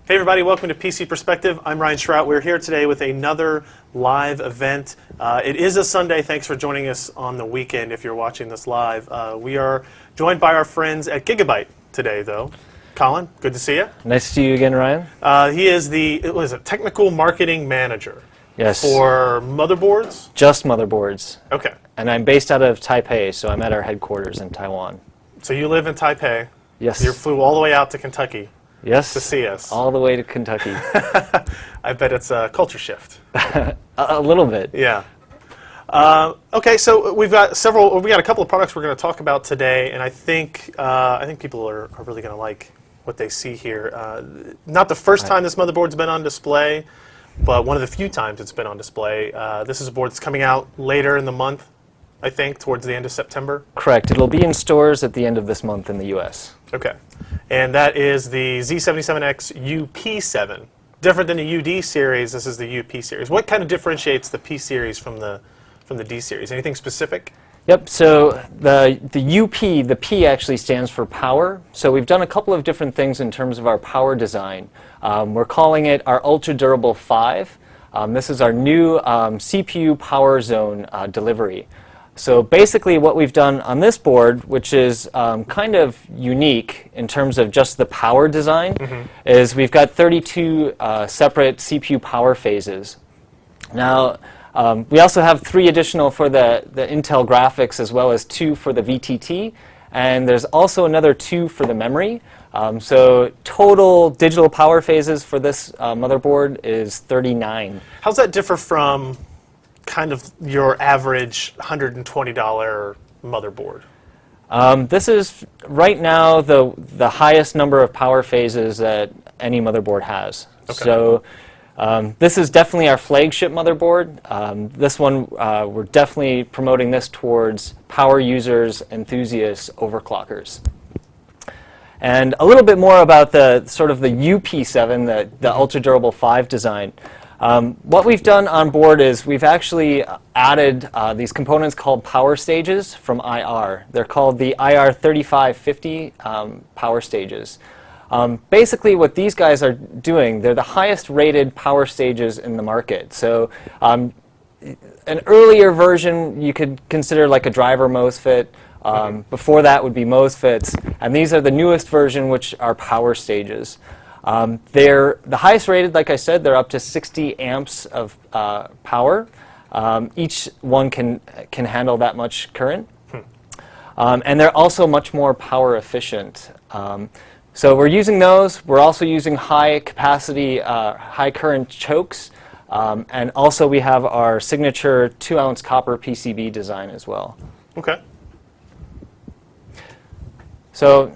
Hey everybody, welcome to PC Perspective. I'm Ryan Shrout. We're here today with another live event. It is a Sunday. Thanks for joining us on the weekend if you're watching this live. We are joined by our friends at Gigabyte today, though. Colin, good to see you. Nice to see you again, Ryan. He is the technical marketing manager. Yes. For Motherboards? Just Motherboards. Okay. And I'm based out of Taipei, so I'm at our headquarters in Taiwan. So you live in Taipei. Yes. You flew all the way out to Kentucky. Yes. To see us. All the way to Kentucky. I bet it's a culture shift. A little bit. Yeah. Okay, so we got a couple of products we're going to talk about today, and I think people are really going to like what they see here. Not the first time this motherboard's been on display, but one of the few times it's been on display. This is a board that's coming out later in the month, I think, towards the end of September. Correct. It'll be in stores at the end of this month in the U.S. Okay. And that is the Z77X-UP7. Different than the UD series, this is the UP series. What kind of differentiates the P series from the D series? Anything specific? Yep, so the UP, the P actually stands for power. So we've done a couple of different things in terms of our power design. We're calling it our Ultra Durable 5. This is our new CPU power zone delivery. So basically what we've done on this board, which is kind of unique in terms of just the power design, is we've got 32 separate CPU power phases. Now, we also have 3 additional for the Intel graphics as well as 2 for the VTT, and there's also another 2 for the memory. So total digital power phases for this motherboard is 39. How's that differ from kind of your average $120 motherboard? This is right now the highest number of power phases that any motherboard has. Okay. So this is definitely our flagship motherboard. This one, we're definitely promoting this towards power users, enthusiasts, overclockers. And a little bit more about the sort of the UP7, the Ultra Durable 5 design. What we've done on board is we've actually added these components called power stages from IR. They're called the IR 3550 power stages. Basically what these guys are doing, they're the highest rated power stages in the market. So an earlier version you could consider like a driver MOSFET. Before that would be MOSFETs. And these are the newest version, which are power stages. They're the highest rated, like I said, they're up to 60 amps of power. Each one can handle that much current. And they're also much more power efficient. So we're using those. We're also using high capacity, high current chokes. And also we have our signature 2-ounce copper PCB design as well. Okay. So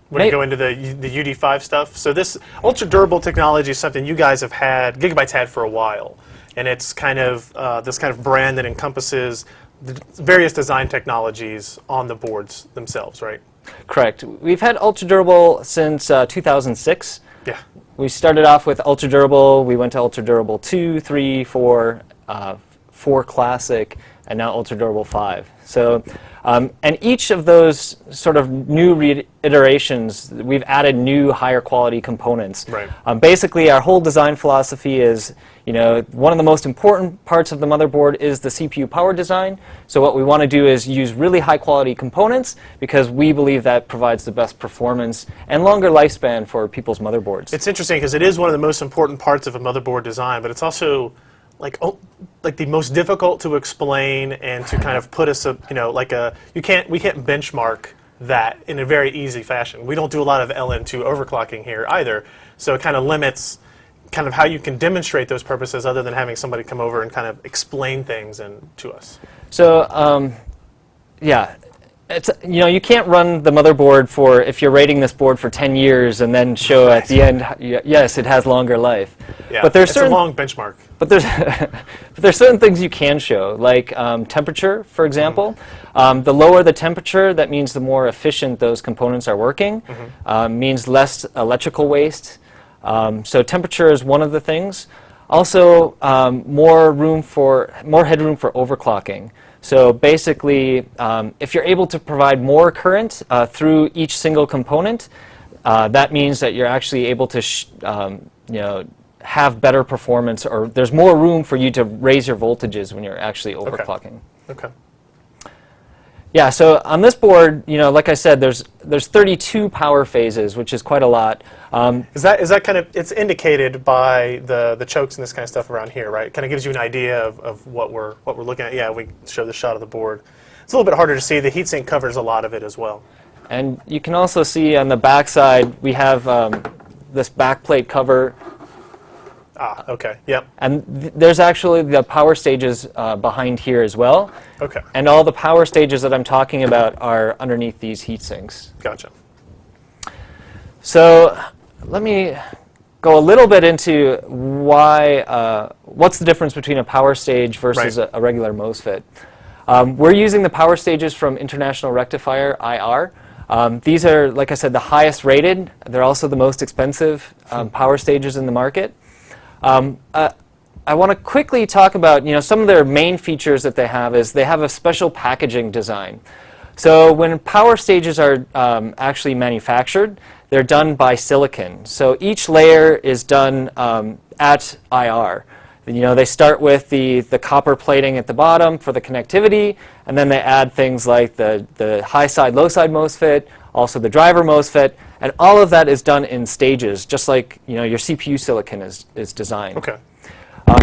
when you go into the UD5 stuff, so this ultra durable technology is something you guys have had, Gigabyte's had for a while, and it's kind of this kind of brand that encompasses the various design technologies on the boards themselves, right? Correct. We've had ultra durable since 2006. Yeah. We started off with ultra durable. We went to ultra durable 2, 3, 4, 4 classic, and now ultra durable 5. So. And each of those sort of new iterations, we've added new higher quality components. Right. Basically, our whole design philosophy is, one of the most important parts of the motherboard is the CPU power design. So what we want to do is use really high quality components because we believe that provides the best performance and longer lifespan for people's motherboards. It's interesting because it is one of the most important parts of a motherboard design, but it's also like the most difficult to explain and to kind of put us we can't benchmark that in a very easy fashion. We don't do a lot of Ln2 overclocking here either, so it kind of limits kind of how you can demonstrate those purposes other than having somebody come over and kind of explain things to us. So yeah. It's, you can't run the motherboard for, if you're rating this board for 10 years and then show at the end, yes, it has longer life. Yeah, but there's it's a long benchmark. But there's certain things you can show, like temperature, for example. The lower the temperature, that means the more efficient those components are working, means less electrical waste. So temperature is one of the things. Also, more headroom for overclocking. So basically, if you're able to provide more current through each single component, that means that you're actually able to have better performance, or there's more room for you to raise your voltages when you're actually overclocking. Okay. Yeah, so on this board, like I said, there's 32 power phases, which is quite a lot. Is that kind of, it's indicated by the chokes and this kind of stuff around here, right? It kind of gives you an idea of what we're looking at. Yeah, we show the shot of the board. It's a little bit harder to see. The heatsink covers a lot of it as well. And you can also see on the back side, we have this backplate cover. Ah, okay, yep. And there's actually the power stages behind here as well. Okay. And all the power stages that I'm talking about are underneath these heat sinks. Gotcha. So let me go a little bit into what's the difference between a power stage versus a regular MOSFET. We're using the power stages from International Rectifier, IR. These are, like I said, the highest rated. They're also the most expensive power stages in the market. I want to quickly talk about, some of their main features that they have is they have a special packaging design. So when power stages are actually manufactured, they're done by silicon. So each layer is done at IR. They start with the copper plating at the bottom for the connectivity, and then they add things like the high side, low side MOSFET, also the driver MOSFET, and all of that is done in stages, just like your CPU silicon is designed. Okay.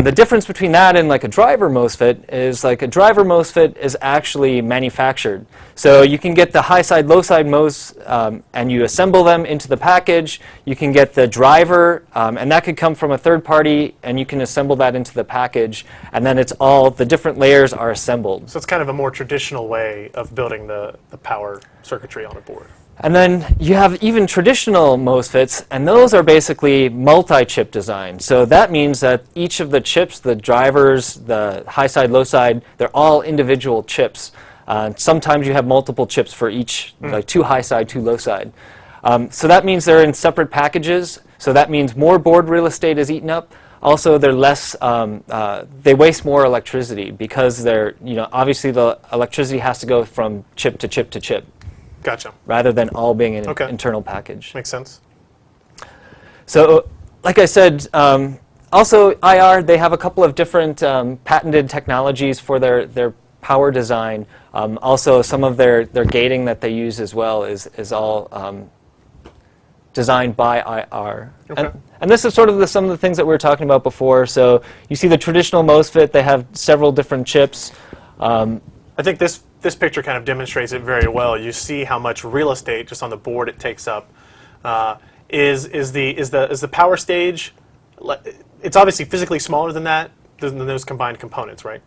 The difference between that and like a driver MOSFET is like a driver MOSFET is actually manufactured. So you can get the high side, low side MOS and you assemble them into the package. You can get the driver and that could come from a third party and you can assemble that into the package, and then it's all, the different layers are assembled. So it's kind of a more traditional way of building the power circuitry on a board. And then you have even traditional MOSFETs, and those are basically multi-chip design. So that means that each of the chips, the drivers, the high side, low side, they're all individual chips. Sometimes you have multiple chips for each, like 2 high side, 2 low side. So that means they're in separate packages. So that means more board real estate is eaten up. Also, they're less, they waste more electricity because they're, obviously the electricity has to go from chip to chip to chip. Gotcha. Rather than all being an internal package. Makes sense. So, like I said, also IR, they have a couple of different patented technologies for their power design. Also, some of their gating that they use as well is all designed by IR. Okay. And this is sort of some of the things that we were talking about before. So you see the traditional MOSFET, they have several different chips. I think this picture kind of demonstrates it very well. You see how much real estate just on the board it takes up. Is the power stage? It's obviously physically smaller than that, than those combined components, right?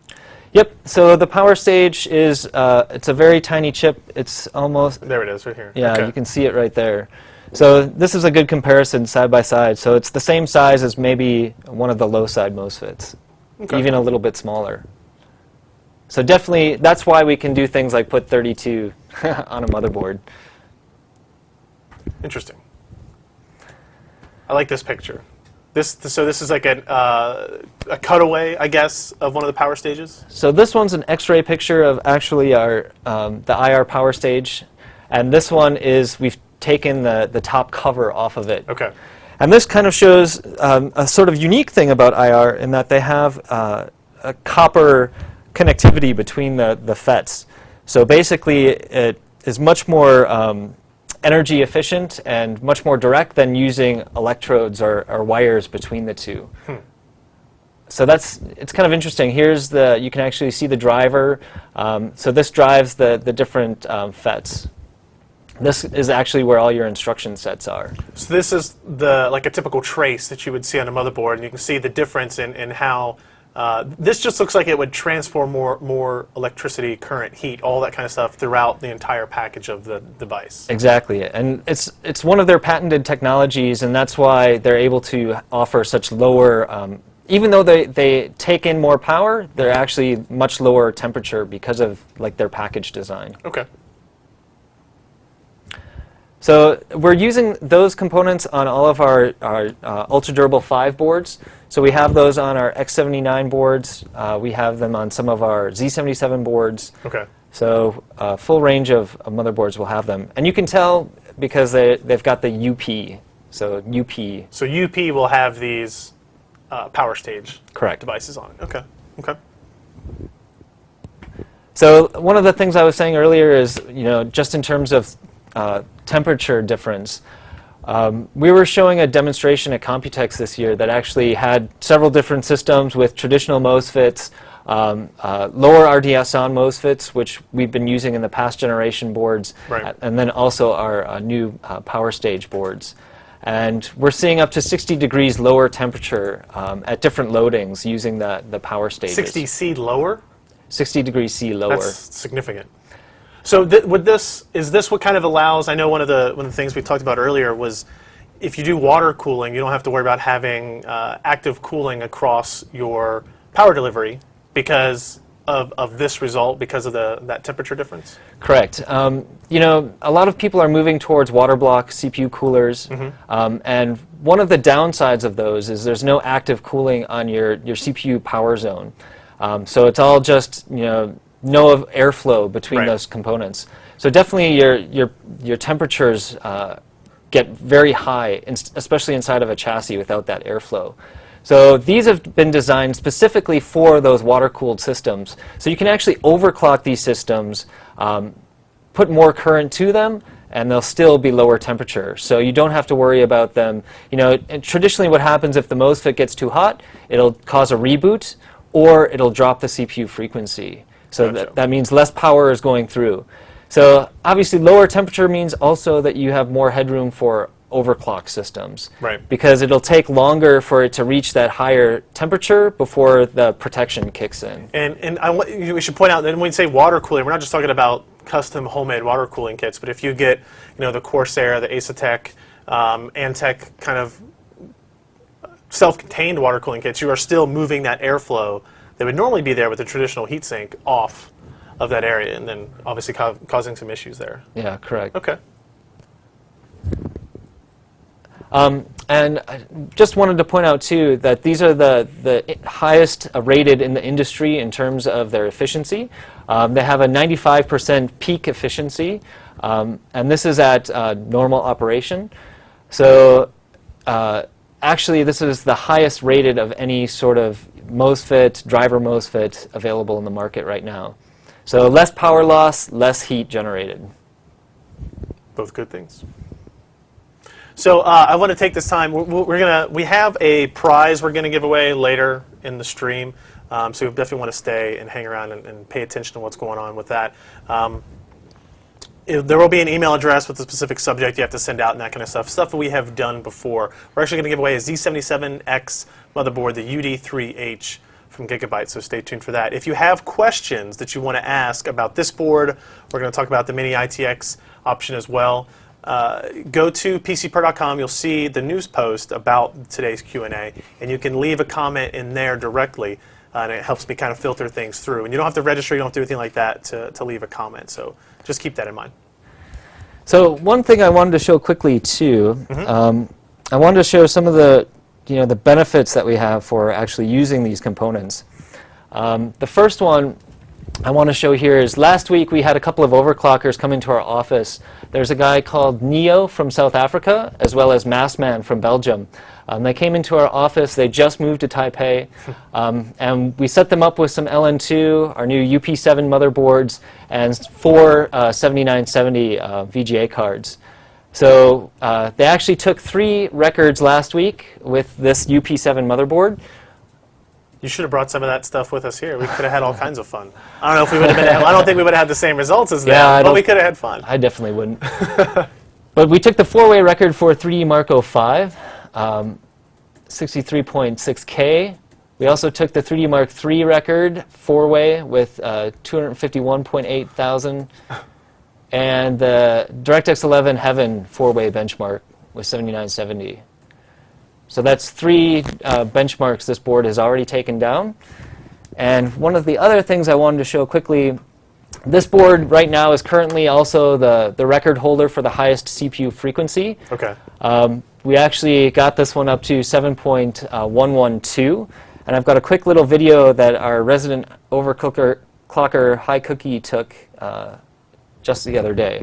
Yep. So the power stage is it's a very tiny chip. It's almost there. It is right here. Yeah, okay. You can see it right there. So this is a good comparison side by side. So it's the same size as maybe one of the low side MOSFETs, even a little bit smaller. So definitely, that's why we can do things like put 32 on a motherboard. Interesting. I like this picture. So this is like a cutaway, I guess, of one of the power stages? So this one's an X-ray picture of actually our the IR power stage. And this one is, we've taken the top cover off of it. Okay. And this kind of shows a sort of unique thing about IR in that they have a copper connectivity between the FETs. So basically it is much more energy efficient and much more direct than using electrodes or wires between the two. So it's kind of interesting. Here's you can actually see the driver. So this drives the different FETs. This is actually where all your instruction sets are. So this is like a typical trace that you would see on a motherboard, and you can see the difference in how this just looks like it would transfer more electricity, current, heat, all that kind of stuff throughout the entire package of the device. Exactly, and it's one of their patented technologies, and that's why they're able to offer such lower, even though they take in more power, they're actually much lower temperature because of like their package design. Okay. So we're using those components on all of our ultra durable 5 boards. So we have those on our X79 boards. We have them on some of our Z77 boards. Okay. So a full range of motherboards will have them. And you can tell because they've got the UP So UP. So UP will have these power stage Correct. devices on it. Okay. Okay. So one of the things I was saying earlier is, just in terms of temperature difference, we were showing a demonstration at Computex this year that actually had several different systems with traditional MOSFETs, lower RDS-on MOSFETs, which we've been using in the past generation boards, Right. and then also our new power stage boards. And we're seeing up to 60 degrees lower temperature at different loadings using the power stages. 60 C lower? 60 degrees C lower. That's significant. So is this what kind of allows, I know one of the things we talked about earlier was if you do water cooling, you don't have to worry about having active cooling across your power delivery because of this result, because of that temperature difference? Correct. A lot of people are moving towards water block CPU coolers, and one of the downsides of those is there's no active cooling on your CPU power zone. So it's all just no airflow between Right. those components. So definitely your temperatures get very high, especially inside of a chassis without that airflow. So these have been designed specifically for those water-cooled systems. So you can actually overclock these systems, put more current to them, and they'll still be lower temperature. So you don't have to worry about them. And traditionally what happens if the MOSFET gets too hot, it'll cause a reboot, or it'll drop the CPU frequency. So Gotcha. that means less power is going through. So obviously lower temperature means also that you have more headroom for overclock systems. Right. Because it'll take longer for it to reach that higher temperature before the protection kicks in. And we should point out that when we say water cooling, we're not just talking about custom homemade water cooling kits, but if you get the Corsair, the Asetek, Antec kind of self-contained water cooling kits, you are still moving that airflow that would normally be there with the traditional heatsink off of that area, and then obviously causing some issues there. Yeah, correct. Okay. And I just wanted to point out too that these are the highest rated in the industry in terms of their efficiency. They have a 95% peak efficiency, and this is at normal operation. So actually this is the highest rated of any sort of MOSFET, driver MOSFET available in the market right now. So less power loss, less heat generated. Both good things. So I want to take this time. We have a prize we're going to give away later in the stream. So you definitely want to stay and hang around and pay attention to what's going on with that. There will be an email address with a specific subject you have to send out and that kind of stuff that we have done before. We're actually going to give away a Z77X motherboard, the UD3H from Gigabyte, so stay tuned for that. If you have questions that you want to ask about this board, we're going to talk about the Mini-Itx option as well. Go to PCPer.com. You'll see the news post about today's Q&A, and you can leave a comment in there directly, and it helps me kind of filter things through. And you don't have to register, you don't have to do anything like that to leave a comment, so just keep that in mind. So one thing I wanted to show quickly too, I wanted to show some of the the benefits that we have for actually using these components. The first one I want to show here is last week we had a couple of overclockers come into our office. There's a guy called Neo from South Africa, as well as Massman from Belgium. They came into our office. They just moved to Taipei, and we set them up with some Ln2, our new UP7 motherboards, and 4 7970 VGA cards. So they actually took 3 records last week with this UP7 motherboard. You should have brought some of that stuff with us here. We could have had all kinds of fun. I don't know if we would have been. I don't think we would have had the same results as them, but we could have had fun. I definitely wouldn't. But we took the 4-way record for 3D Mark 05, 63.6K. We also took the 3D Mark III record 4-way with 251.8 thousand, and the DirectX 11 Heaven 4-way benchmark with 7970. So that's 3 benchmarks this board has already taken down. And one of the other things I wanted to show quickly, this board right now is currently also the record holder for the highest CPU frequency. Okay. We actually got this one up to 7.112. And I've got a quick little video that our resident overclocker High Cookie took just the other day.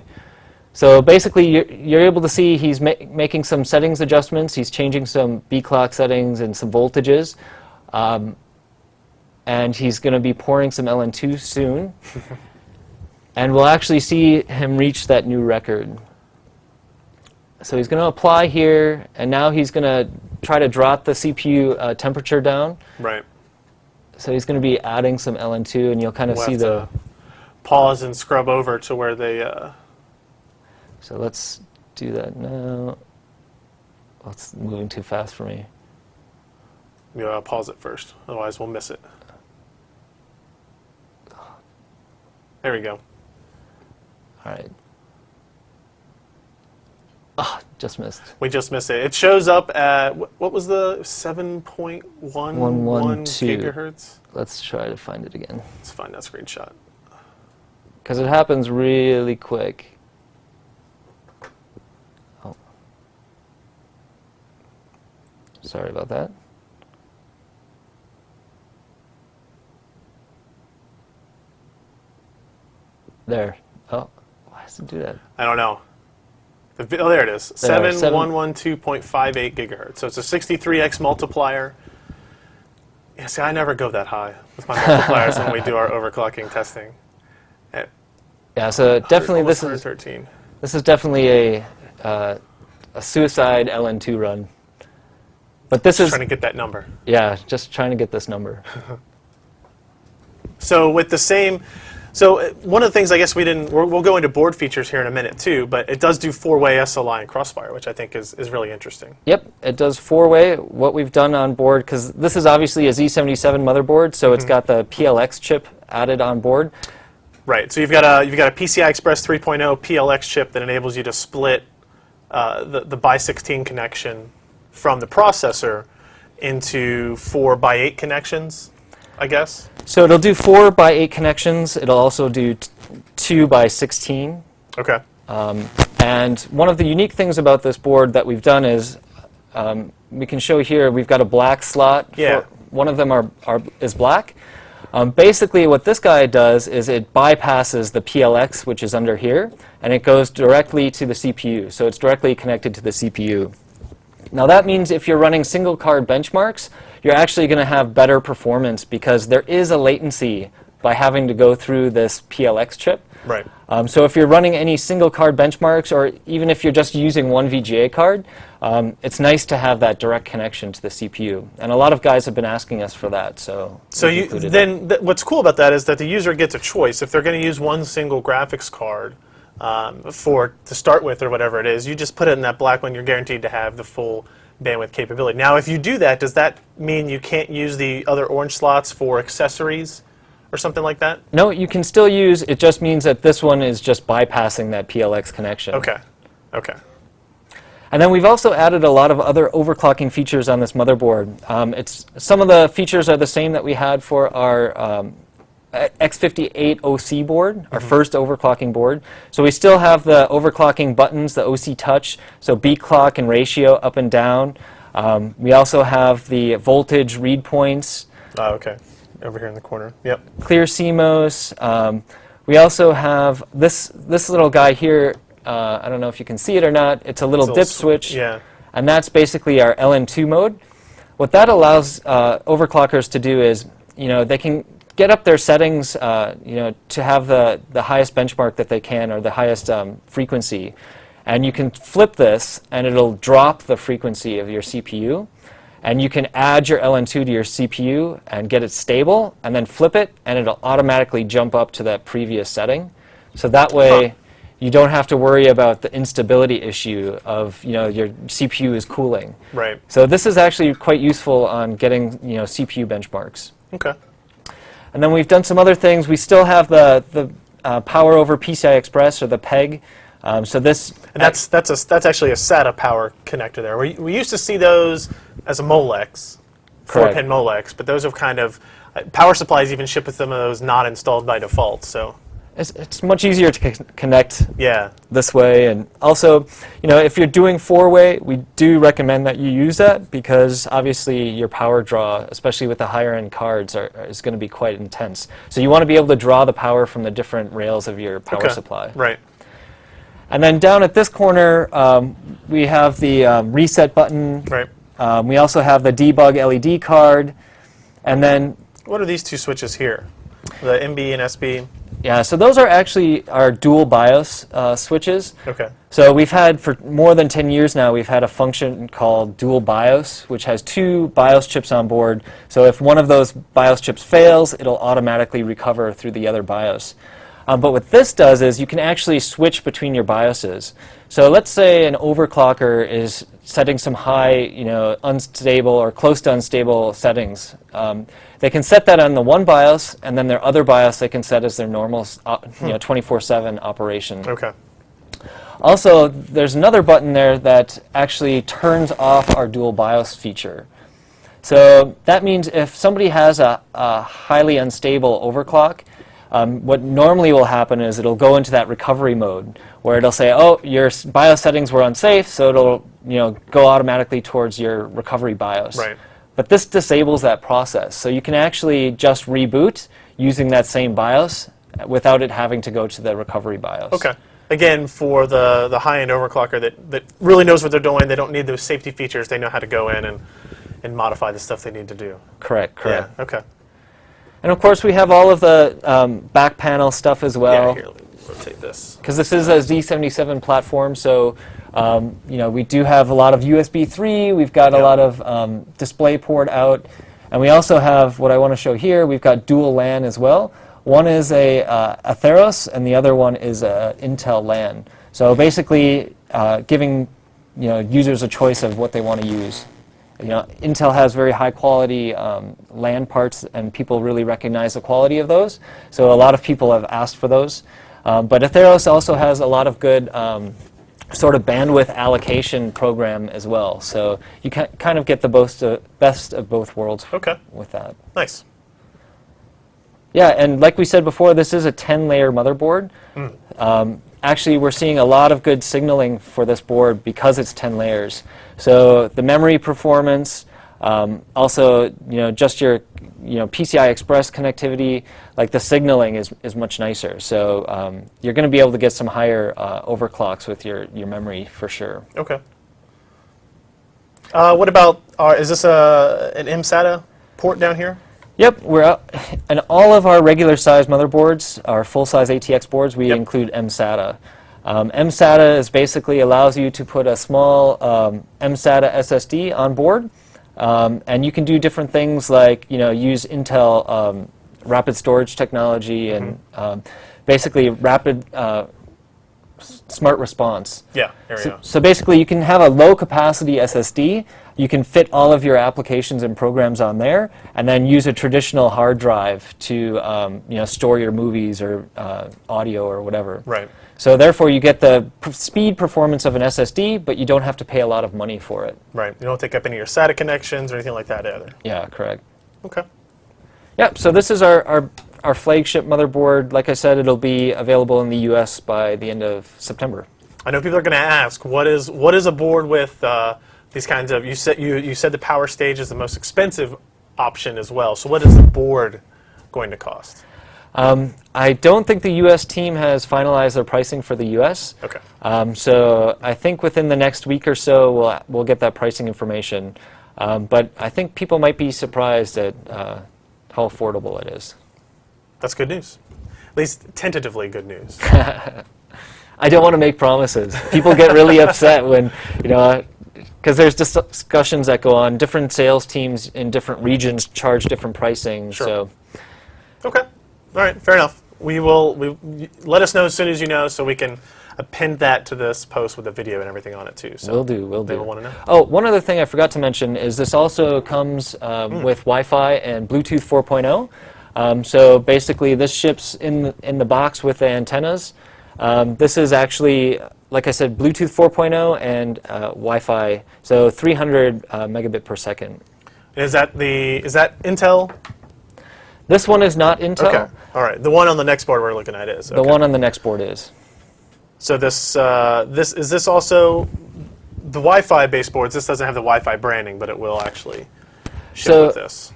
So basically, you're able to see he's making some settings adjustments. He's changing some B clock settings and some voltages. And he's going to be pouring some Ln2 soon. And we'll actually see him reach that new record. So he's going to apply here, and now he's going to try to drop the CPU temperature down. Right. So he's going to be adding some Ln2, and you'll kind of see the... Pause and scrub over to where they... So let's do that now. Oh, it's moving too fast for me. Yeah, pause it first, otherwise we'll miss it. There we go. All right. Ah, just missed. We just missed it. It shows up at, what was the 7.11 gigahertz? Let's try to find it again. Let's find that screenshot. Because it happens really quick. Oh. Sorry about that. There. Oh, why does it do that? I don't know. Oh, there it is. There, 7112.58 gigahertz. So it's a 63x multiplier. Yeah, see, I never go that high with my multipliers when we do our overclocking testing. Yeah, so definitely this is definitely a suicide Ln2 run. But this is trying to get that number. Yeah, just trying to get this number. So with the same. So one of the things I guess we didn't, we'll go into board features here in a minute too, but it does do 4-way Sli and Crossfire, which I think is really interesting. Yep, it does 4-way. What we've done on board, because this is obviously a Z77 motherboard, so it's got the PLX chip added on board. Right, so you've got a PCI Express 3.0 PLX chip that enables you to split the by 16 connection from the processor into 4x8 connections, I guess. So it'll do 4x8 connections. It'll also do 2x16. Okay. And one of the unique things about this board that we've done is we can show here we've got a black slot. Yeah. One of them is black. Basically, what this guy does is it bypasses the PLX, which is under here, and it goes directly to the CPU. So it's directly connected to the CPU. Now that means if you're running single card benchmarks, you're actually going to have better performance because there is a latency by having to go through this PLX chip. Right. So if you're running any single card benchmarks, or even if you're just using one VGA card, it's nice to have that direct connection to the CPU. And a lot of guys have been asking us for that. So what's cool about that is that the user gets a choice. If they're going to use one single graphics card to start with or whatever it is, you just put it in that black one. You're guaranteed to have the full bandwidth capability. Now, if you do that, does that mean you can't use the other orange slots for accessories or something like that? No, you can still use. It just means that this one is just bypassing that PLX connection. Okay. Okay. And then we've also added a lot of other overclocking features on this motherboard. Some of the features are the same that we had for our X58 OC board, our first overclocking board. So we still have the overclocking buttons, the OC touch, so beat clock and ratio up and down. We also have the voltage read points. Oh, okay. Over here in the corner. Yep. Clear CMOS. We also have this little guy here. I don't know if you can see it or not. It's a little dip switch. Yeah. And that's basically our Ln2 mode. What that allows overclockers to do is, they can get up their settings, to have the highest benchmark that they can, or the highest frequency. And you can flip this, and it'll drop the frequency of your CPU. And you can add your Ln2 to your CPU and get it stable, and then flip it, and it'll automatically jump up to that previous setting. So that way, you don't have to worry about the instability issue of, your CPU is cooling. Right. So this is actually quite useful on getting, CPU benchmarks. Okay. And then we've done some other things. We still have the power over PCI Express, or the PEG. So this and that's actually a SATA power connector there. We used to see those as a Molex, 4-pin Molex, but those have kind of power supplies even ship with some of those not installed by default. So it's much easier to connect yeah. this way. And also, if you're doing 4-way, we do recommend that you use that, because obviously your power draw, especially with the higher end cards, is going to be quite intense. So you want to be able to draw the power from the different rails of your power supply. Right. And then down at this corner, we have the reset button. Right. We also have the debug LED card. And then... What are these two switches here? The MB and SB? Yeah, so those are actually our dual BIOS switches. Okay. So we've had, for more than 10 years now, we've had a function called dual BIOS, which has two BIOS chips on board. So if one of those BIOS chips fails, it'll automatically recover through the other BIOS. But what this does is you can actually switch between your BIOSes. So let's say an overclocker is setting some high, unstable or close to unstable settings. They can set that on the one BIOS, and then their other BIOS they can set as their normal, 24/7 operation. Okay. Also, there's another button there that actually turns off our dual BIOS feature. So that means if somebody has a highly unstable overclock, what normally will happen is it'll go into that recovery mode where it'll say, oh, your BIOS settings were unsafe, so it'll go automatically towards your recovery BIOS. Right. But this disables that process. So you can actually just reboot using that same BIOS without it having to go to the recovery BIOS. Okay. Again, for the high-end overclocker that really knows what they're doing, they don't need those safety features. They know how to go in and modify the stuff they need to do. Correct. Yeah, okay. And of course, we have all of the back panel stuff as well. Yeah, here, let me rotate this. Because this is a Z77 platform, so we do have a lot of USB 3. We've got a lot of display port out, and we also have what I want to show here. We've got dual LAN as well. One is a Theros, and the other one is a Intel LAN. So basically, giving users a choice of what they want to use. Intel has very high quality LAN parts, and people really recognize the quality of those. So a lot of people have asked for those. But Atheros also has a lot of good sort of bandwidth allocation program as well. So you can kind of get the best of both worlds with that. Nice. Yeah, and like we said before, this is a 10-layer motherboard. Actually, we're seeing a lot of good signaling for this board because it's 10 layers. So the memory performance, also just your PCI Express connectivity, like the signaling is much nicer. So you're going to be able to get some higher overclocks with your memory for sure. Okay. What about, is this an mSATA port down here? Yep, and all of our regular size motherboards, our full-size ATX boards, we include mSATA. mSATA is basically allows you to put a small mSATA SSD on board, and you can do different things like use Intel rapid storage technology and basically rapid smart response. Yeah, there we go. So basically, you can have a low-capacity SSD. You can fit all of your applications and programs on there, and then use a traditional hard drive to store your movies or audio or whatever. Right. So therefore, you get the speed performance of an SSD, but you don't have to pay a lot of money for it. Right. You don't take up any of your SATA connections or anything like that either. Yeah, correct. Okay. Yep. So this is our flagship motherboard. Like I said, it'll be available in the U.S. by the end of September. I know people are going to ask, what is a board with these kinds of, you said the power stage is the most expensive option as well. So what is the board going to cost? I don't think the U.S. team has finalized their pricing for the U.S. Okay. So I think within the next week or so we'll get that pricing information. But I think people might be surprised at how affordable it is. That's good news. At least tentatively good news. I don't want to make promises. People get really upset when, because there's discussions that go on. Different sales teams in different regions charge different pricing. Sure. So. Okay. All right. Fair enough. We let us know as soon as you know, so we can append that to this post with a video and everything on it too. So Will do. They will want to know. Oh, one other thing I forgot to mention is this also comes with Wi-Fi and Bluetooth 4.0. So basically, this ships in the box with the antennas. This is actually, like I said, Bluetooth 4.0 and Wi-Fi, so 300 megabit per second. And is that Intel? This one is not Intel. Okay. All right. The one on the next board we're looking at is. Okay. The one on the next board is. So this is this also the Wi-Fi based boards? This doesn't have the Wi-Fi branding, but it will actually ship with this.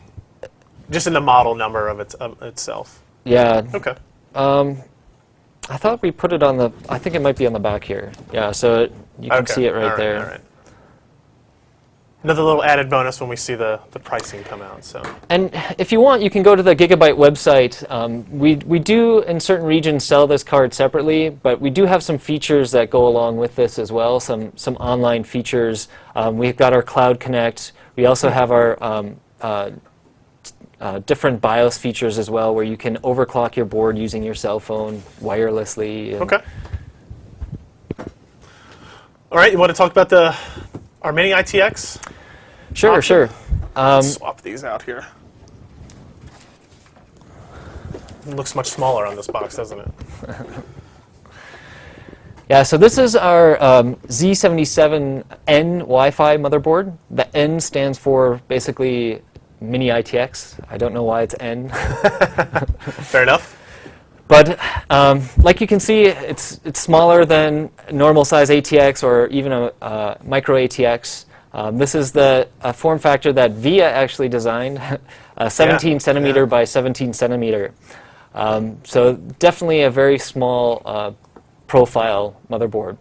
Just in the model number of itself. Yeah. Okay. I thought we put it on the, I think it might be on the back here. Yeah, so you can see it right there. All right. Another little added bonus when we see the pricing come out. So. And if you want, you can go to the Gigabyte website. We do, in certain regions, sell this card separately, but we do have some features that go along with this as well, some online features. We've got our Cloud Connect. We also have our different BIOS features as well, where you can overclock your board using your cell phone wirelessly. Okay. All right, you want to talk about our Mini-Itx? Sure, sure. Let's swap these out here. It looks much smaller on this box, doesn't it? Yeah, so this is our Z77N-WiFi motherboard. The N stands for basically Mini-Itx. I don't know why it's N. Fair enough. But like you can see, it's smaller than normal size ATX or even a micro ATX. This is the form factor that VIA actually designed, 17 centimeter by 17 centimeter. So definitely a very small profile motherboard.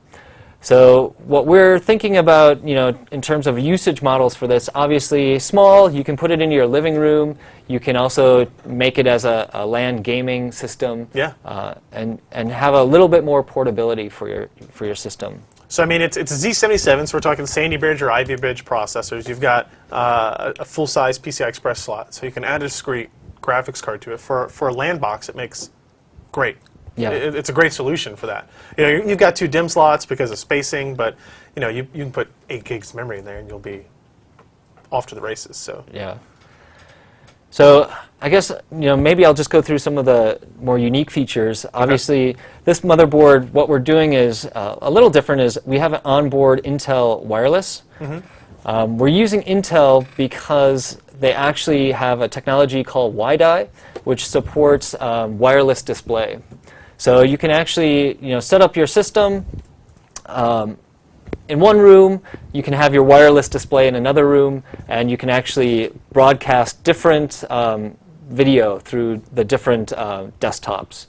So what we're thinking about, in terms of usage models for this, obviously small, you can put it into your living room. You can also make it as a LAN gaming system, and have a little bit more portability for your system. So I mean, it's a Z77, so we're talking Sandy Bridge or Ivy Bridge processors. You've got a full-size PCI Express slot, so you can add a discrete graphics card to it. For a LAN box, it makes great. Yeah. It's a great solution for that. You've got 2 DIMM slots because of spacing, but you can put 8 gigs of memory in there and you'll be off to the races. So yeah. So I guess maybe I'll just go through some of the more unique features. Obviously, this motherboard, what we're doing is a little different. Is we have an onboard Intel wireless. Mm-hmm. We're using Intel because they actually have a technology called WiDi, which supports wireless display. So you can actually, set up your system in one room. You can have your wireless display in another room, and you can actually broadcast different video through the different desktops.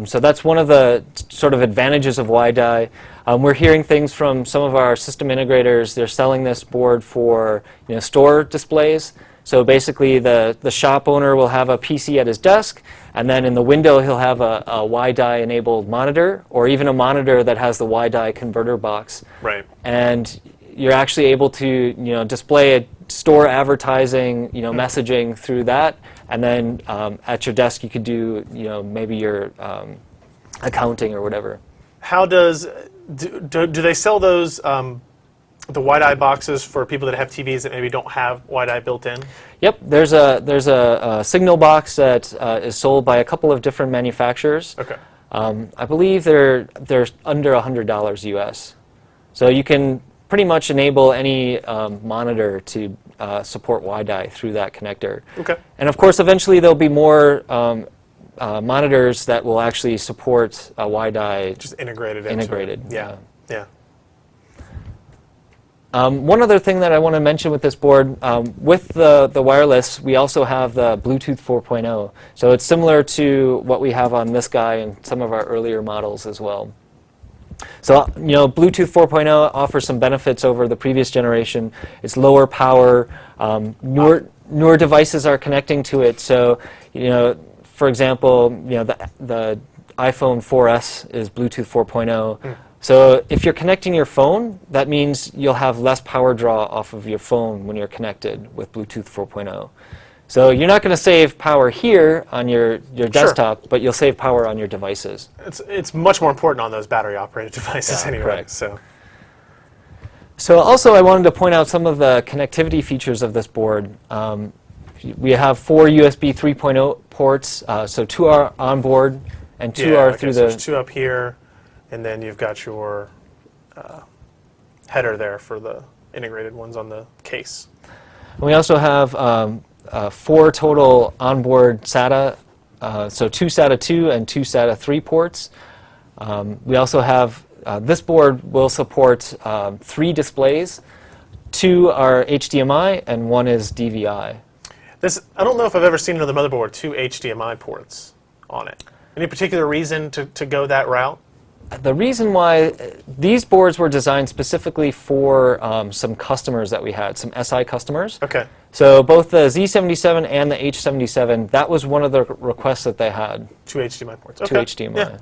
So that's one of the sort of advantages of WiDi. We're hearing things from some of our system integrators. They're selling this board for store displays. So basically, the shop owner will have a PC at his desk, and then in the window he'll have a WiDi-enabled monitor, or even a monitor that has the WiDi converter box. Right. And you're actually able to display store advertising, messaging through that, and then at your desk you could do maybe your accounting or whatever. How do they sell those? The WiDi boxes for people that have TVs that maybe don't have WiDi built in? Yep, there's a signal box that is sold by a couple of different manufacturers. Okay. I believe they're under $100 US. So you can pretty much enable any monitor to support WiDi through that connector. Okay. And of course, eventually there'll be more monitors that will actually support WiDi. Just integrated. Yeah. Yeah. One other thing that I want to mention with this board, with the wireless, we also have the Bluetooth 4.0. So it's similar to what we have on this guy and some of our earlier models as well. So Bluetooth 4.0 offers some benefits over the previous generation. It's lower power. Newer devices are connecting to it. So for example, the iPhone 4S is Bluetooth 4.0. So if you're connecting your phone, that means you'll have less power draw off of your phone when you're connected with Bluetooth 4.0. So you're not going to save power here on your desktop, but you'll save power on your devices. It's much more important on those battery-operated devices anyway. Correct. So also I wanted to point out some of the connectivity features of this board. We have 4 USB 3.0 ports, so 2 are on board and 2 are through there's 2 up here. And then you've got your header there for the integrated ones on the case. We also have 4 total onboard SATA, so 2 SATA 2 and 2 SATA 3 ports. We also have, this board will support 3 displays. 2 are HDMI and 1 is DVI. I don't know if I've ever seen another motherboard with 2 HDMI ports on it. Any particular reason to go that route? The reason why these boards were designed specifically for some customers that we had, some SI customers. Okay. So both the Z77 and the H77, that was one of the requests that they had. 2 HDMI ports. Two Okay. HDMI. Yeah.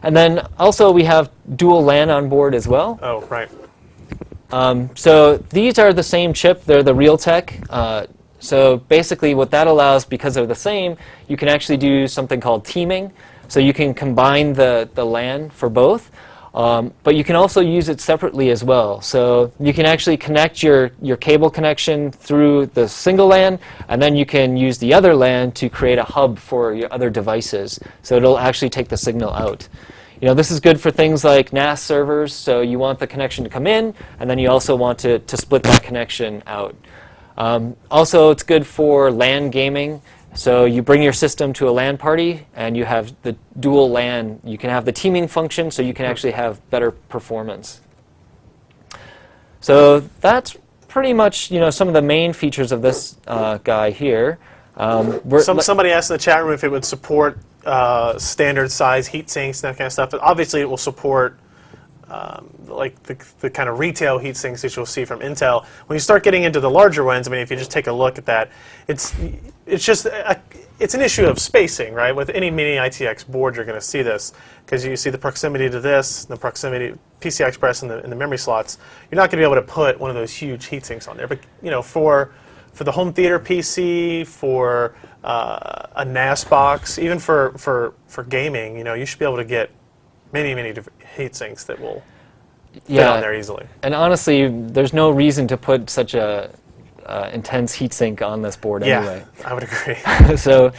And then also we have dual LAN on board as well. Oh, right. So these are the same chip. They're the Realtek. So basically what that allows, because they're the same, you can actually do something called teaming. So you can combine the LAN for both, but you can also use it separately as well. So you can actually connect your cable connection through the single LAN, and then you can use the other LAN to create a hub for your other devices. So it'll actually take the signal out. You know, this is good for things like NAS servers, so you want the connection to come in, and then you also want to split that connection out. Also, it's good for LAN gaming. So you bring your system to a LAN party, and you have the dual LAN. You can have the teaming function, so you can actually have better performance. So that's pretty much, you know, some of the main features of this guy here. Somebody asked in the chat room if it would support standard size heat sinks and that kind of stuff. But obviously, it will support like the kind of retail heat sinks that you'll see from Intel. When you start getting into the larger ones, I mean, if you just take a look at that, it's just it's an issue of spacing, right? With any Mini-Itx board, you're going to see this because you see the proximity to this, the proximity PCI Express in the memory slots. You're not going to be able to put one of those huge heat sinks on there. But you know, for the home theater PC, for a NAS box, even for gaming, you know, you should be able to get many different heat sinks that will fit on there easily. And honestly, there's no reason to put such a intense heatsink on this board anyway. Yeah, I would agree. So,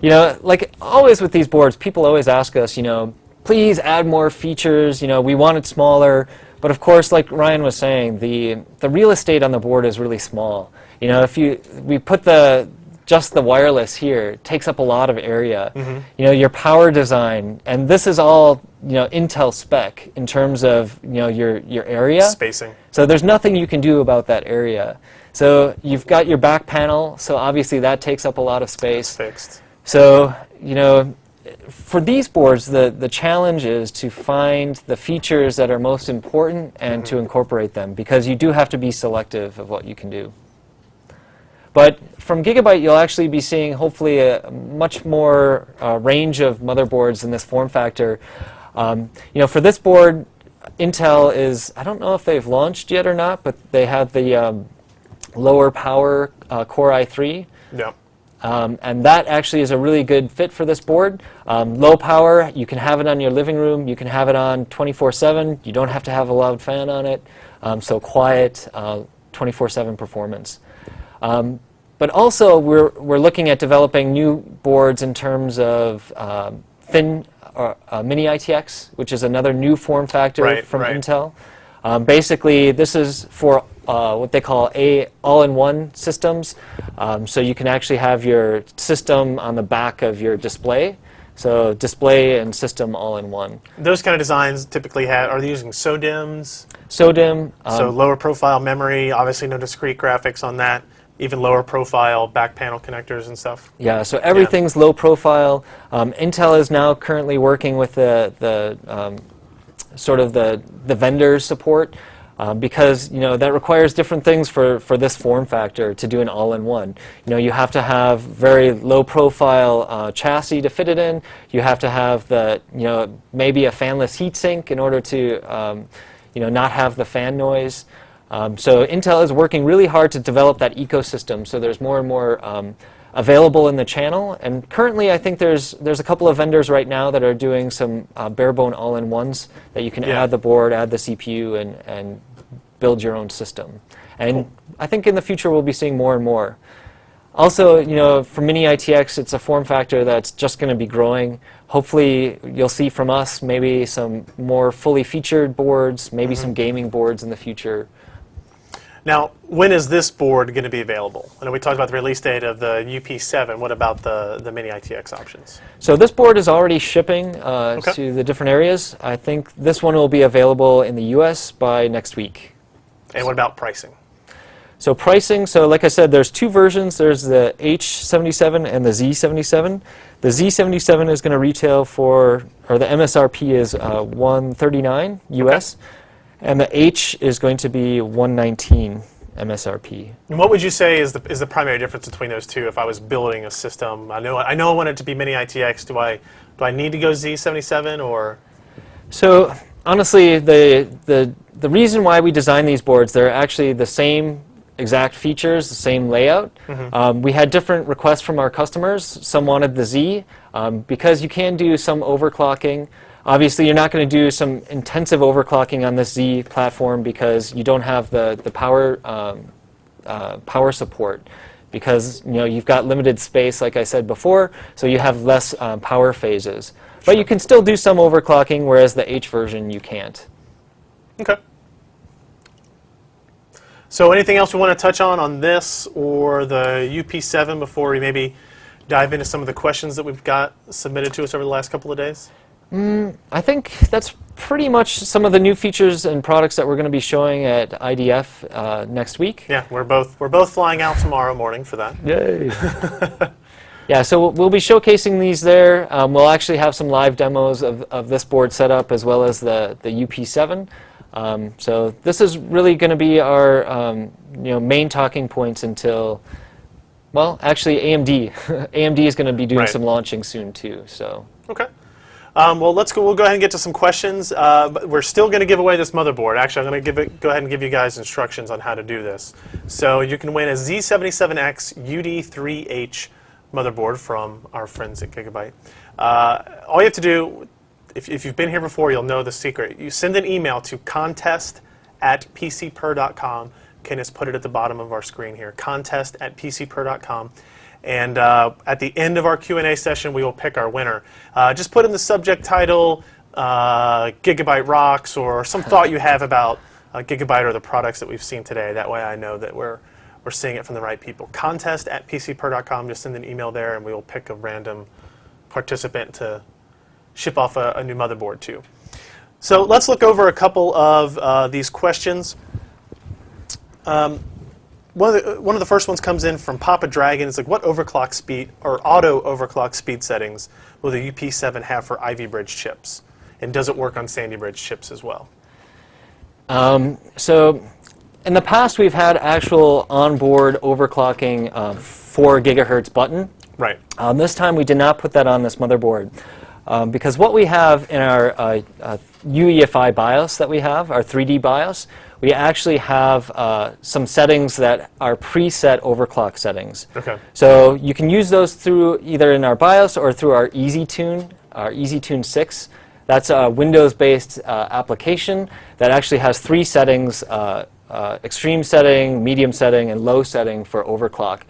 you know, like always with these boards, people always ask us, you know, please add more features. You know, we want it smaller. But of course, like Ryan was saying, the real estate on the board is really small. You know, if we put just the wireless here, it takes up a lot of area. Mm-hmm. You know, your power design, and this is all, you know, Intel spec in terms of, you know, your area. Spacing. So there's nothing you can do about that area. So you've got your back panel, so obviously that takes up a lot of space. Fixed. So, you know, for these boards, the challenge is to find the features that are most important and to incorporate them, because you do have to be selective of what you can do. But from Gigabyte, you'll actually be seeing hopefully a much more range of motherboards in this form factor. You know, for this board, Intel is, I don't know if they've launched yet or not, but they have the lower power Core i3. Yeah. And that actually is a really good fit for this board. Low power, you can have it on your living room, you can have it on 24/7, you don't have to have a loud fan on it, so quiet 24/7 performance. But also we're looking at developing new boards in terms of thin Mini-Itx, which is another new form factor from Intel. Basically, this is for what they call all-in-one systems. So you can actually have your system on the back of your display. So display and system all in one. Those kind of designs typically are they using SODIMMs? SODIMM. So lower profile memory, obviously no discrete graphics on that. Even lower profile back panel connectors and stuff. Yeah, so everything's low profile. Intel is now currently working with the sort of the vendor support because you know that requires different things for this form factor to do an all-in-one. You know, you have to have very low profile chassis to fit it in. You have to have maybe a fanless heatsink in order to not have the fan noise. So Intel is working really hard to develop that ecosystem, so there's more and more available in the channel. And currently I think there's a couple of vendors right now that are doing some bare-bone all-in-ones that you can add the board, add the CPU, and build your own system. And I think in the future we'll be seeing more and more. Also, for Mini-Itx, it's a form factor that's just going to be growing. Hopefully you'll see from us maybe some more fully featured boards, maybe some gaming boards in the future. Now, when is this board going to be available? I know we talked about the release date of the UP7. What about the Mini-Itx options? So this board is already shipping to the different areas. I think this one will be available in the US by next week. And what about pricing? So pricing, so like I said, there's two versions. There's the H77 and the Z77. The Z77 is going to retail for, or the MSRP is $139 US, and the H is going to be $119 MSRP. And what would you say is the primary difference between those two? If I was building a system, I know I want it to be Mini-Itx. Do I need to go Z77 or? So honestly, the reason why we design these boards, they're actually the same exact features, the same layout. We had different requests from our customers. Some wanted the Z because you can do some overclocking. Obviously, you're not going to do some intensive overclocking on this Z platform because you don't have the power support, because you've got limited space, like I said before, so you have less power phases. But you can still do some overclocking, whereas the H version you can't. Okay. So anything else we want to touch on this or the UP7 before we maybe dive into some of the questions that we've got submitted to us over the last couple of days? I think that's pretty much some of the new features and products that we're going to be showing at IDF next week. Yeah, we're both flying out tomorrow morning for that. Yay! Yeah, so we'll be showcasing these there. We'll actually have some live demos of this board setup as well as the UP7. So this is really going to be our main talking points until, well, actually AMD. AMD is going to be doing some launching soon too. So. Okay. Well, we'll go ahead and get to some questions. But we're still going to give away this motherboard. Actually, I'm going to go ahead and give you guys instructions on how to do this. So you can win a Z77X-UP7 motherboard from our friends at Gigabyte. All you have to do, if you've been here before, you'll know the secret. You send an email to contest@pcper.com. Ken has put it at the bottom of our screen here, contest@pcper.com. And at the end of our Q&A session, we will pick our winner. Just put in the subject title, Gigabyte rocks, or some thought you have about Gigabyte or the products that we've seen today. That way I know that we're seeing it from the right people. Contest@pcper.com. Just send an email there, and we will pick a random participant to ship off a new motherboard to. So let's look over a couple of these questions. One of the first ones comes in from Papa Dragon. It's like, what overclock speed or auto overclock speed settings will the UP7 have for Ivy Bridge chips? And does it work on Sandy Bridge chips as well? So in the past, we've had actual onboard overclocking 4 gigahertz button. Right. This time, we did not put that on this motherboard because what we have in our UEFI BIOS that we have, our 3D BIOS, we actually have some settings that are preset overclock settings. Okay. So you can use those through either in our BIOS or through our EasyTune 6. That's a Windows-based application that actually has 3 settings, extreme setting, medium setting, and low setting for overclock.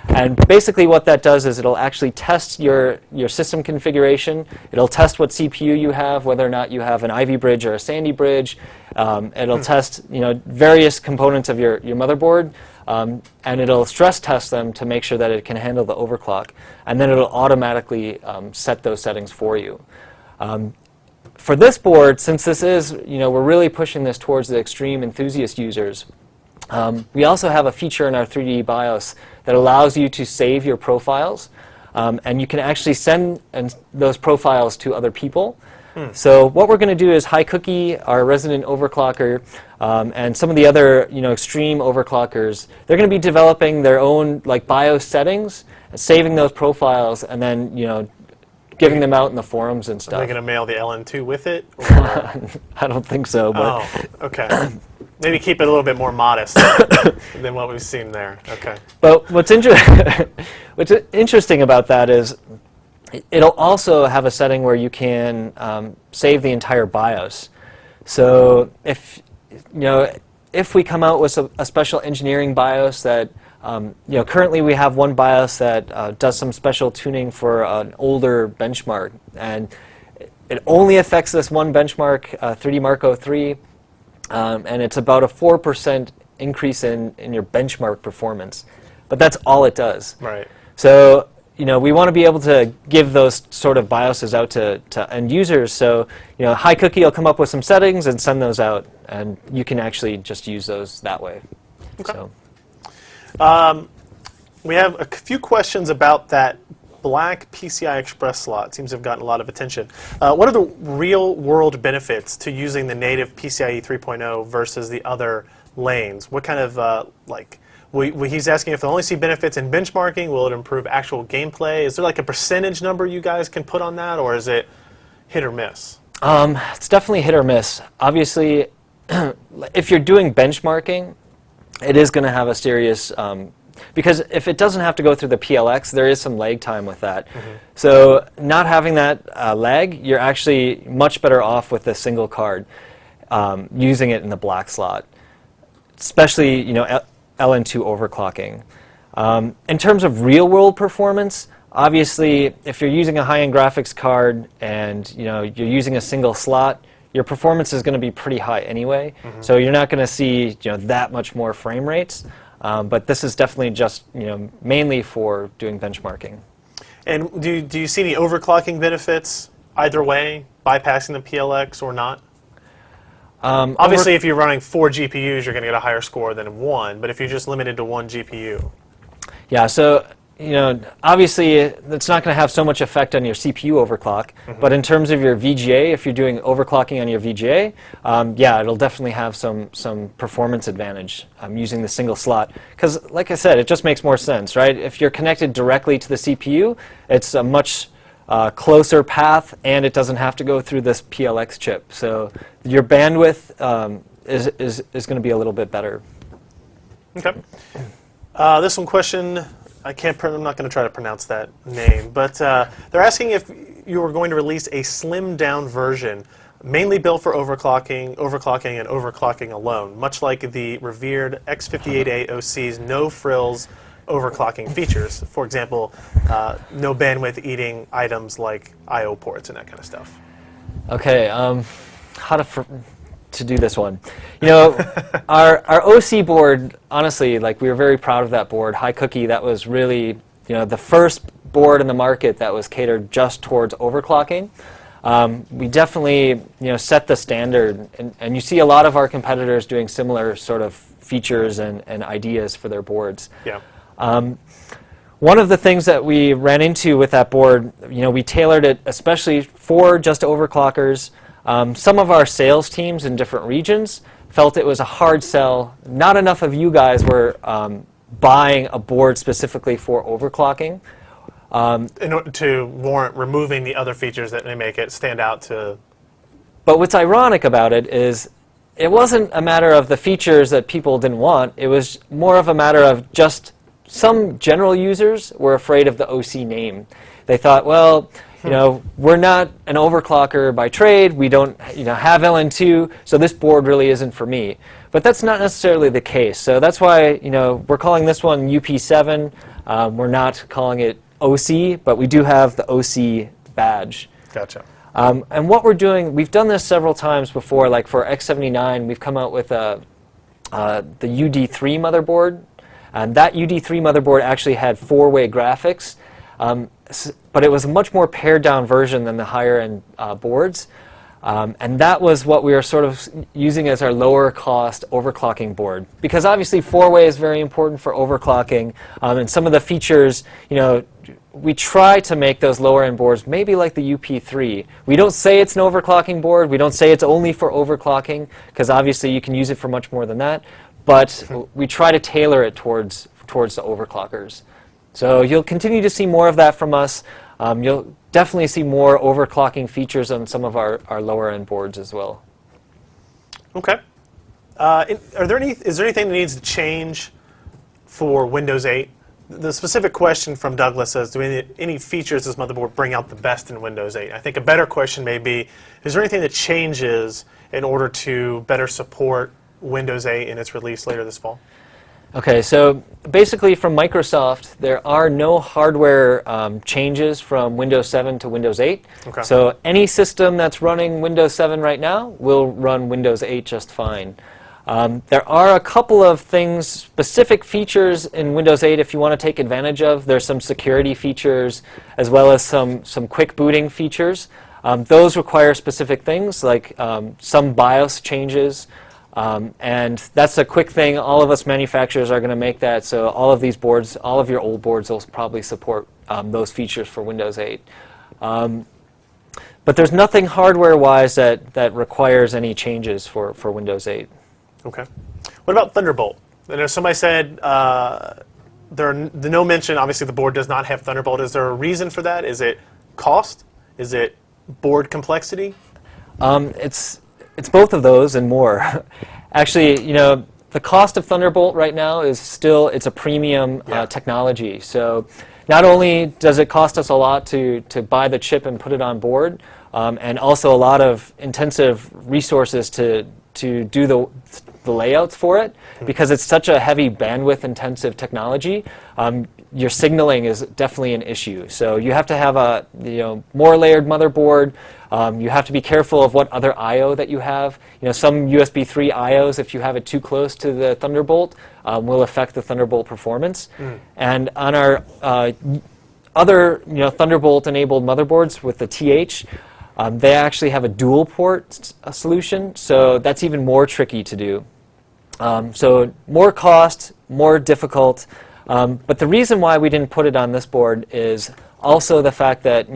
And basically what that does is it'll actually test your system configuration. It'll test what CPU you have, whether or not you have an Ivy Bridge or a Sandy Bridge. It'll test various components of your motherboard, and it'll stress test them to make sure that it can handle the overclock. And then it'll automatically set those settings for you. For this board, since this is, we're really pushing this towards the extreme enthusiast users, we also have a feature in our 3D BIOS that allows you to save your profiles, and you can actually send those profiles to other people. So what we're going to do is HiCookie, our resident overclocker, and some of the other extreme overclockers, they're going to be developing their own BIOS settings, saving those profiles, and then giving them out in the forums and stuff. Are they going to mail the Ln2 with it? Or? I don't think so. But okay. Maybe keep it a little bit more modest than what we've seen there. Okay. But what's interesting about that is it'll also have a setting where you can save the entire BIOS. So if we come out with a special engineering BIOS that currently we have one BIOS that does some special tuning for an older benchmark, and it only affects this one benchmark, 3D Mark 03. And it's about a 4% increase in your benchmark performance. But that's all it does. Right. So, we want to be able to give those sort of BIOSes out to end users. So, HiCookie will come up with some settings and send those out. And you can actually just use those that way. Okay. So. We have a few questions about that black PCI Express slot. Seems to have gotten a lot of attention. What are the real-world benefits to using the native PCIe 3.0 versus the other lanes? What kind of, he's asking if they'll only see benefits in benchmarking. Will it improve actual gameplay? Is there like a percentage number you guys can put on that, or is it hit or miss? It's definitely hit or miss. Obviously, if you're doing benchmarking, it is going to have a serious, because if it doesn't have to go through the PLX, there is some lag time with that. So not having that lag, you're actually much better off with a single card, using it in the black slot, especially Ln2 overclocking. In terms of real-world performance, obviously, if you're using a high-end graphics card and you're using a single slot, your performance is going to be pretty high anyway. So you're not going to see that much more frame rates. But this is definitely just mainly for doing benchmarking. And do you see any overclocking benefits either way, bypassing the PLX or not? Obviously, if you're running 4 GPUs, you're going to get a higher score than 1. But if you're just limited to 1 GPU, yeah. So obviously, it's not going to have so much effect on your CPU overclock. But in terms of your VGA, if you're doing overclocking on your VGA, yeah, it'll definitely have some performance advantage using the single slot. Because, like I said, it just makes more sense, right? If you're connected directly to the CPU, it's a much closer path, and it doesn't have to go through this PLX chip. So your bandwidth is going to be a little bit better. Okay. This one question. I'm not going to try to pronounce that name, but they're asking if you were going to release a slimmed-down version, mainly built for overclocking, and overclocking alone, much like the revered X58A OC's no-frills overclocking features. For example, no bandwidth eating items like I/O ports and that kind of stuff. Okay, how to do this one. Our OC board, honestly, we were very proud of that board. High Cookie, that was really the first board in the market that was catered just towards overclocking. We definitely set the standard, and you see a lot of our competitors doing similar sort of features and ideas for their boards. Yeah. One of the things that we ran into with that board, we tailored it especially for just overclockers. Some of our sales teams in different regions felt it was a hard sell. Not enough of you guys were buying a board specifically for overclocking. In order to warrant removing the other features that may make it stand out to... But what's ironic about it is it wasn't a matter of the features that people didn't want. It was more of a matter of just some general users were afraid of the OC name. They thought, well, we're not an overclocker by trade. We don't, have Ln2, so this board really isn't for me. But that's not necessarily the case. So that's why, we're calling this one UP7. We're not calling it OC, but we do have the OC badge. Gotcha. And what we're doing, we've done this several times before. Like for X79, we've come out with the UD3 motherboard. And that UD3 motherboard actually had 4-way graphics. But it was a much more pared-down version than the higher-end boards. And that was what we were sort of using as our lower-cost overclocking board. Because obviously 4-way is very important for overclocking. And some of the features, we try to make those lower-end boards maybe like the UP3. We don't say it's an overclocking board. We don't say it's only for overclocking, because obviously you can use it for much more than that. But we try to tailor it towards the overclockers. So you'll continue to see more of that from us. You'll definitely see more overclocking features on some of our lower-end boards as well. Okay. Is there anything that needs to change for Windows 8? The specific question from Douglas says, do any features this motherboard bring out the best in Windows 8? I think a better question may be, is there anything that changes in order to better support Windows 8 in its release later this fall? Okay, so basically from Microsoft, there are no hardware changes from Windows 7 to Windows 8. Okay. So any system that's running Windows 7 right now will run Windows 8 just fine. There are a couple of things, specific features in Windows 8 if you want to take advantage of. There's some security features as well as some quick booting features. Those require specific things like some BIOS changes. And that's a quick thing. All of us manufacturers are going to make that, so all of these boards, all of your old boards will probably support those features for Windows 8. But there's nothing hardware-wise that requires any changes for Windows 8. Okay. What about Thunderbolt? I know somebody said no mention, obviously the board does not have Thunderbolt. Is there a reason for that? Is it cost? Is it board complexity? It's both of those and more. Actually, the cost of Thunderbolt right now is still, it's a premium technology. So not only does it cost us a lot to buy the chip and put it on board, and also a lot of intensive resources to do the layouts for it, because it's such a heavy bandwidth intensive technology, your signaling is definitely an issue. So you have to have a more layered motherboard. You have to be careful of what other I/O that you have. Some USB 3 I/Os, if you have it too close to the Thunderbolt, will affect the Thunderbolt performance. And on our other Thunderbolt-enabled motherboards with the TH, they actually have a dual port solution, so that's even more tricky to do. So more cost, more difficult. But the reason why we didn't put it on this board is also the fact that,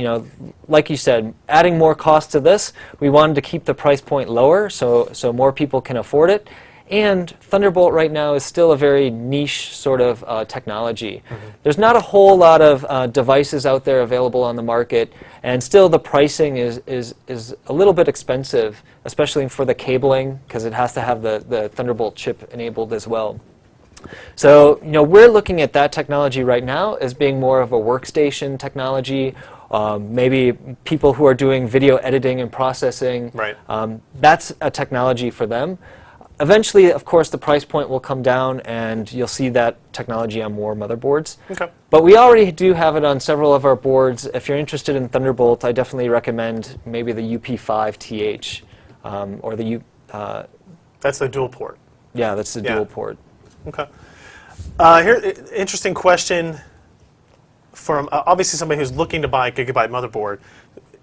like you said, adding more cost to this, we wanted to keep the price point lower so more people can afford it. And Thunderbolt right now is still a very niche sort of technology. There's not a whole lot of devices out there available on the market, and still the pricing is a little bit expensive, especially for the cabling, because it has to have the Thunderbolt chip enabled as well. So we're looking at that technology right now as being more of a workstation technology. Maybe people who are doing video editing and processing. Right. That's a technology for them. Eventually, of course, the price point will come down, and you'll see that technology on more motherboards. Okay. But we already do have it on several of our boards. If you're interested in Thunderbolt, I definitely recommend maybe the UP5TH or the U. That's the dual port. Yeah, that's the dual port. Okay. Here, interesting question from obviously somebody who's looking to buy a Gigabyte motherboard.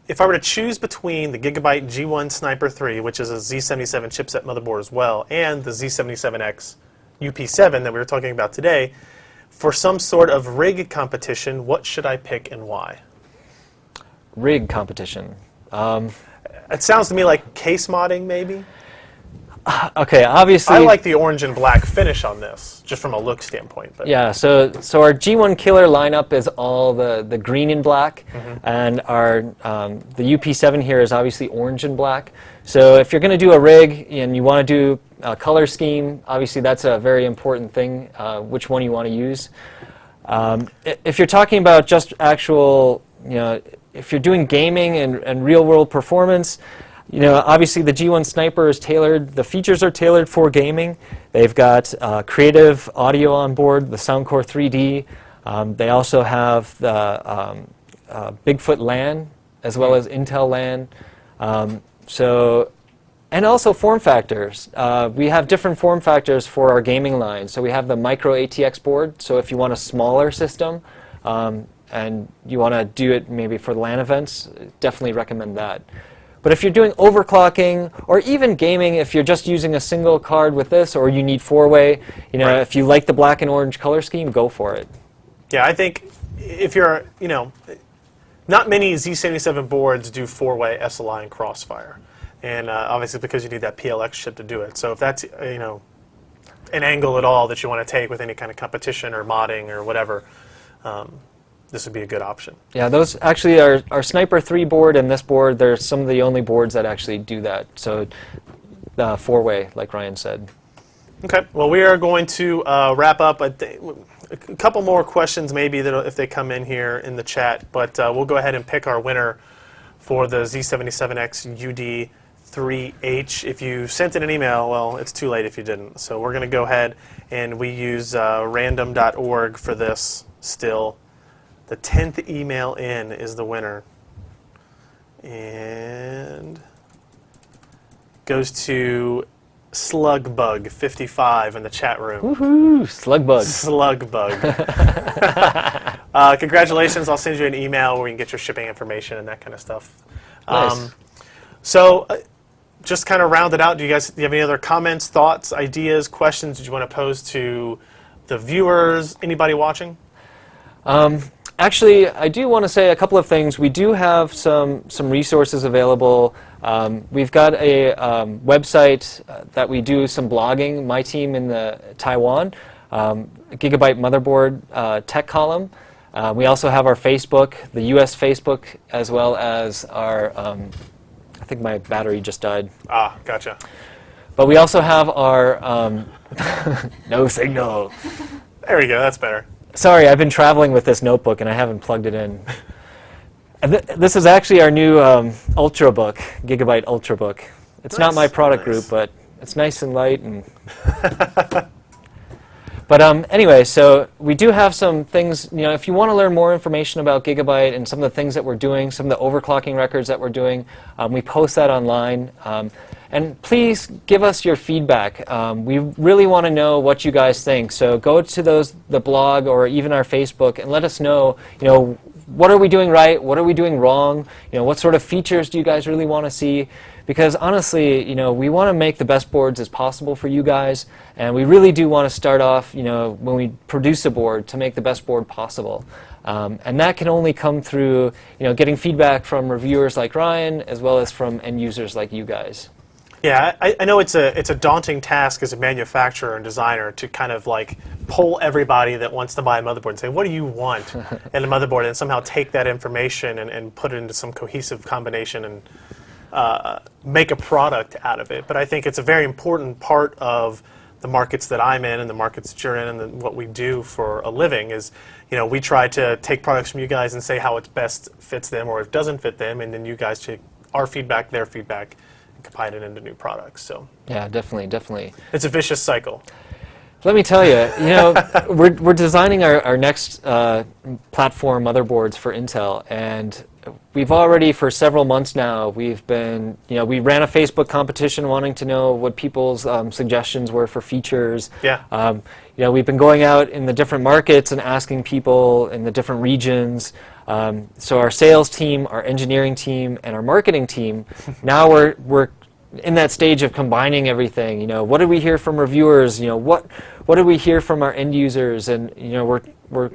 If I were to choose between the Gigabyte G1 Sniper 3, which is a Z77 chipset motherboard as well, and the Z77X-UP7 that we were talking about today, for some sort of rig competition, what should I pick and why? Rig competition. It sounds to me like case modding, maybe? Okay, obviously. I like the orange and black finish on this, just from a look standpoint. But. Yeah, so our G1 Killer lineup is all the green and black, and our the UP7 here is obviously orange and black. So if you're going to do a rig and you want to do a color scheme, obviously that's a very important thing, which one you want to use. If you're talking about just actual, if you're doing gaming and real-world performance, obviously the G1 Sniper is tailored, the features are tailored for gaming. They've got creative audio on board, the Soundcore 3D. They also have the Bigfoot LAN as well as Intel LAN. And also form factors. We have different form factors for our gaming line. So we have the micro ATX board, so if you want a smaller system and you want to do it maybe for LAN events, definitely recommend that. But if you're doing overclocking or even gaming, if you're just using a single card with this, or you need four-way, Right. If you like the black and orange color scheme, go for it. Yeah, I think if you're, not many Z77 boards do four-way Sli and Crossfire, and obviously because you need that PLX chip to do it. So if that's an angle at all that you want to take with any kind of competition or modding or whatever, this would be a good option. Yeah, those actually are our Sniper 3 board and this board. They're some of the only boards that actually do that. So four-way, like Ryan said. Okay, well, we are going to wrap up. A couple more questions maybe that if they come in here in the chat, but we'll go ahead and pick our winner for the Z77X-UD3H. If you sent in an email, well, it's too late if you didn't. So we're going to go ahead and we use random.org for this still. The 10th email in is the winner. And goes to Slugbug55 in the chat room. Woohoo! Slugbug. Slugbug. Congratulations. I'll send you an email where you can get your shipping information and that kind of stuff. Nice. So just kind of round it out, do you have any other comments, thoughts, ideas, questions that you want to pose to the viewers, anybody watching? Actually, I do want to say a couple of things. We do have some resources available. We've got a website that we do some blogging, my team in Taiwan, Gigabyte Motherboard Tech Column. We also have our Facebook, the US Facebook, as well as our, I think my battery just died. Ah, gotcha. But we also have our, no signal. There we go, that's better. Sorry, I've been traveling with this notebook and I haven't plugged it in. This is actually our new Ultrabook, Gigabyte Ultrabook. It's not my product group, but it's nice and light. And but anyway, so we do have some things, if you want to learn more information about Gigabyte and some of the things that we're doing, some of the overclocking records that we're doing, we post that online. And please give us your feedback. We really want to know what you guys think. So go to the blog or even our Facebook and let us know, what are we doing right? What are we doing wrong? What sort of features do you guys really want to see? Because honestly, we want to make the best boards as possible for you guys, and we really do want to start off, when we produce a board, to make the best board possible. And that can only come through, getting feedback from reviewers like Ryan, as well as from end users like you guys. Yeah, I know it's a daunting task as a manufacturer and designer to kind of like poll everybody that wants to buy a motherboard and say, what do you want in a motherboard, and somehow take that information and put it into some cohesive combination and make a product out of it. But I think it's a very important part of the markets that I'm in and the markets that you're in and what we do for a living is, we try to take products from you guys and say how it best fits them or it doesn't fit them, and then you guys take our feedback, their feedback, and combine it into new products. So yeah, definitely. It's a vicious cycle. Let me tell you, we're designing our next platform motherboards for Intel, and we've already, for several months now, we've been, we ran a Facebook competition wanting to know what people's suggestions were for features. Yeah. We've been going out in the different markets and asking people in the different regions. So our sales team, our engineering team, and our marketing team, now we're in that stage of combining everything. What did we hear from reviewers? What did we hear from our end users? And we're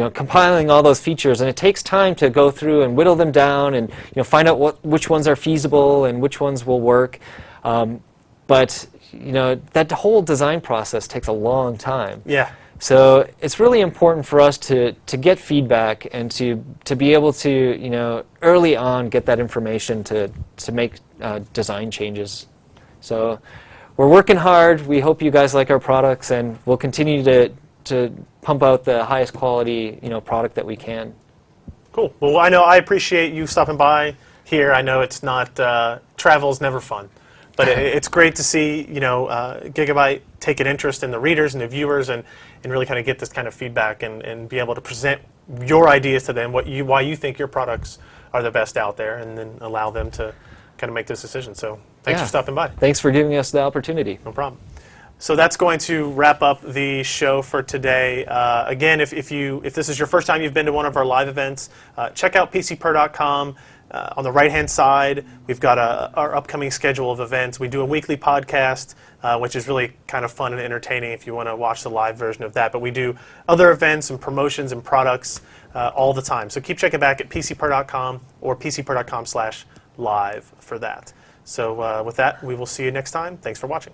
compiling all those features, and it takes time to go through and whittle them down and find out which ones are feasible and which ones will work. But that whole design process takes a long time. Yeah. So it's really important for us to get feedback and to be able to early on get that information to make design changes. So we're working hard. We hope you guys like our products, and we'll continue to pump out the highest quality product that we can. Cool. Well, I appreciate you stopping by here. I know it's not travel's never fun, but it's great to see Gigabyte take an interest in the readers and the viewers and really kind of get this kind of feedback and be able to present your ideas to them, why you think your products are the best out there, and then allow them to kind of make this decision. So thanks for stopping by. Thanks for giving us the opportunity. No problem. So that's going to wrap up the show for today. Again, if this is your first time you've been to one of our live events, check out PCPer.com. On the right-hand side, we've got our upcoming schedule of events. We do a weekly podcast, which is really kind of fun and entertaining if you want to watch the live version of that. But we do other events and promotions and products all the time. So keep checking back at PCPer.com or PCPer.com/live for that. So with that, we will see you next time. Thanks for watching.